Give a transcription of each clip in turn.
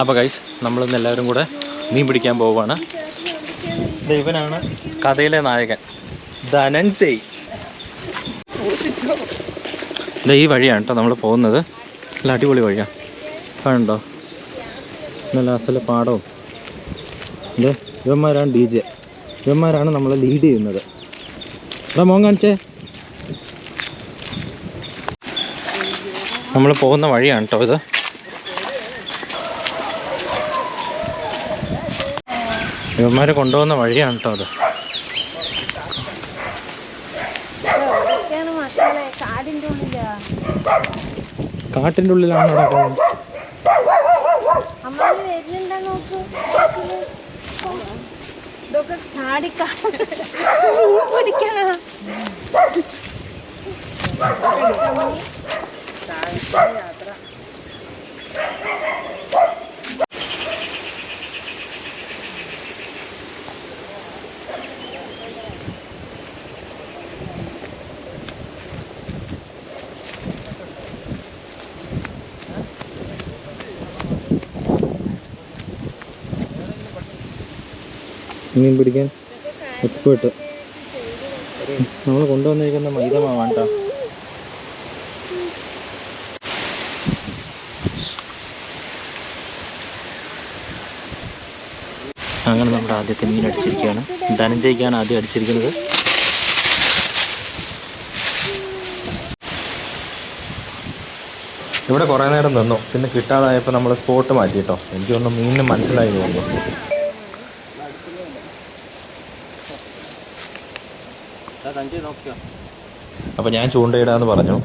അപ്പോൾ ഗൈസ് നമ്മളിന്ന് എല്ലാവരും കൂടെ മീൻ പിടിക്കാൻ പോവുകയാണ്. ഇവനാണ് കഥയിലെ നായകൻ ധനഞ്ജയ്. ഈ വഴിയാണ് കേട്ടോ നമ്മൾ പോകുന്നത്. നല്ല അടിപൊളി വഴിയാണ്, കാണുന്നുണ്ടോ? നല്ല അസല പാടവും. ഇവന്മാരാണ് DJ, ഇവന്മാരാണ് നമ്മളെ ലീഡ് ചെയ്യുന്നത്. അതാ മോൻ കാണിച്ചേ. നമ്മൾ പോകുന്ന വഴിയാണ് കേട്ടോ ഇത്. ഇവന്മാരെ കൊണ്ടുപോകുന്ന വഴിയാണ് കേട്ടോ അത്. കാട്ടിൻ്റെ ഉള്ളിലാണ് നടക്കുന്നത്. മീൻ പിടിക്കാൻ എക്സ്പേർട്ട് നമ്മൾ കൊണ്ടുവന്നിരിക്കുന്ന മൈദമാവാണ് കേട്ടോ. അങ്ങനെ നമ്മുടെ ആദ്യത്തെ മീൻ അടിച്ചിരിക്കുകയാണ്. ധനഞ്ജയ്ക്കാണ് ആദ്യം അടിച്ചിരിക്കുന്നത്. ഇവിടെ കുറേ നേരം നിന്നു, പിന്നെ കിട്ടാതായപ്പോൾ നമ്മൾ സ്പോട്ട് മാറ്റി കേട്ടോ. എനിക്കൊന്നും മീനിന് മനസ്സിലായി തോന്നുന്നു. അപ്പോൾ ഞാൻ ചൂണ്ടയിടാന്ന് പറഞ്ഞു.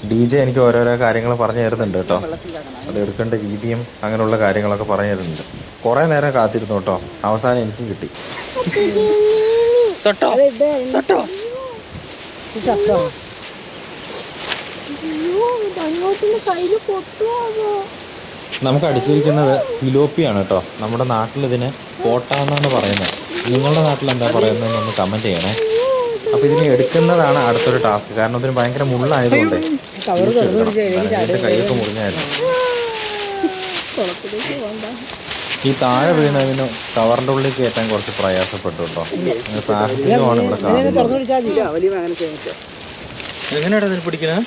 DJ എനിക്ക് ഓരോരോ കാര്യങ്ങൾ പറഞ്ഞു തരുന്നുണ്ട് കേട്ടോ. അത് എടുക്കേണ്ട രീതിയും അങ്ങനെയുള്ള കാര്യങ്ങളൊക്കെ പറഞ്ഞു തരുന്നുണ്ട്. കുറേ നേരം കാത്തിരുന്നു കേട്ടോ. അവസാനം എനിക്കും കിട്ടി. നമുക്ക് അടിച്ചിരിക്കുന്നത് സിലോപ്പിയാണ് കേട്ടോ. നമ്മുടെ നാട്ടിൽ ഇതിന് പോട്ട എന്നാണ് പറയുന്നത്. നിങ്ങളുടെ നാട്ടിൽ എന്താ പറയുന്നതെന്നൊന്ന് കമൻറ്റ് ചെയ്യണേ. അപ്പോൾ ഇതിനെ എടുക്കുന്നതാണ് അടുത്തൊരു ടാസ്ക്. കാരണം ഇതിന് ഭയങ്കര മുള്ളായതുകൊണ്ട് എൻ്റെ കൈയൊക്കെ മുറിഞ്ഞായിരുന്നു. ഈ താഴെ വീണതിന് കവറിൻ്റെ ഉള്ളിൽ കയറ്റാൻ കുറച്ച് പ്രയാസപ്പെട്ടു കേട്ടോ. സാഹസികമാണ് ഇവിടെ കാണുന്നത്. എങ്ങനെയാണ് ഇതിന് പിടിക്കുന്നത്?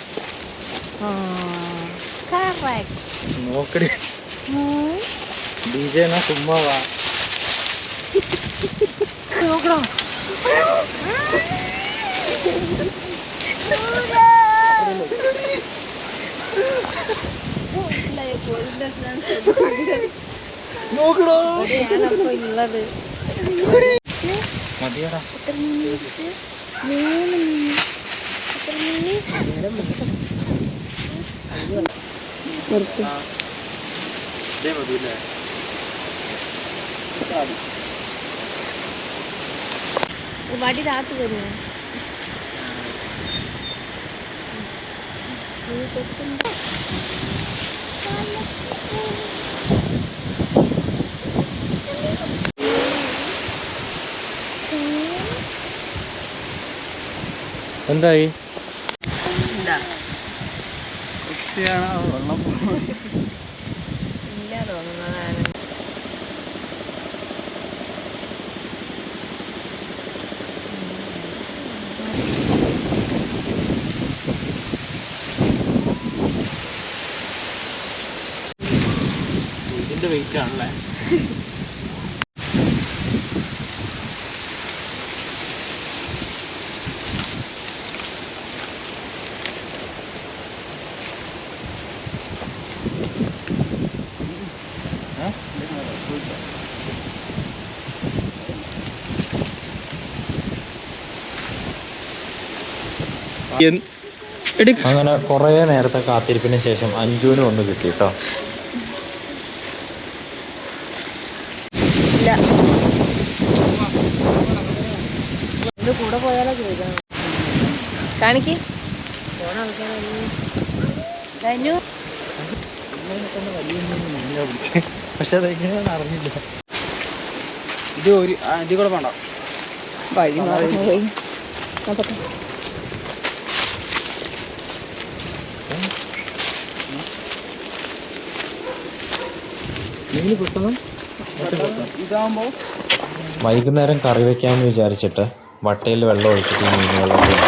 നോക്കടി DJ എന്നാ ചുമ്മാ വാ. നോക്കണം. മതിയടാ. വടി രാത്രി വരുമോ? എന്തായി? ഇല്ല തോന്നുന്നതാണ്. ഇതിന്റെ വെയിറ്റ് ആണല്ലേ. അങ്ങനെ കുറേ നേരത്തെ കാത്തിരിപ്പിന് ശേഷം അഞ്ജുവിന് ഒന്ന് കിട്ടി കേട്ടോ. കൂടെ പോയാലോ ചോദിക്കണം. കാണിക്ക്. പക്ഷെ അതെങ്ങനെയാണ് അറിഞ്ഞില്ല. ഇത് ഒരു ഇതിൽ കൂടെ വേണ്ട, വഴി മാറി പോയി. മീൻ പെട്ടെന്ന് ഇതാകുമ്പോൾ വൈകുന്നേരം കറി വെക്കാമെന്ന് വിചാരിച്ചിട്ട് വട്ടയിൽ വെള്ളം ഒഴിച്ചിട്ട് ഈ മീനുകളൊക്കെ ഉണ്ട്.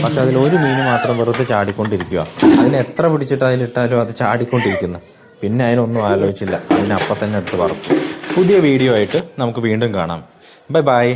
പക്ഷെ അതിലൊരു മീൻ മാത്രം വെറുതെ ചാടിക്കൊണ്ടിരിക്കുക. അതിന് എത്ര പിടിച്ചിട്ട് അതിലിട്ടാലും അത് ചാടിക്കൊണ്ടിരിക്കുന്നു. പിന്നെ അതിനൊന്നും ആലോചിച്ചില്ല, അതിനപ്പം തന്നെ എടുത്ത് പറക്കും. പുതിയ വീഡിയോ ആയിട്ട് നമുക്ക് വീണ്ടും കാണാം. Bye bye.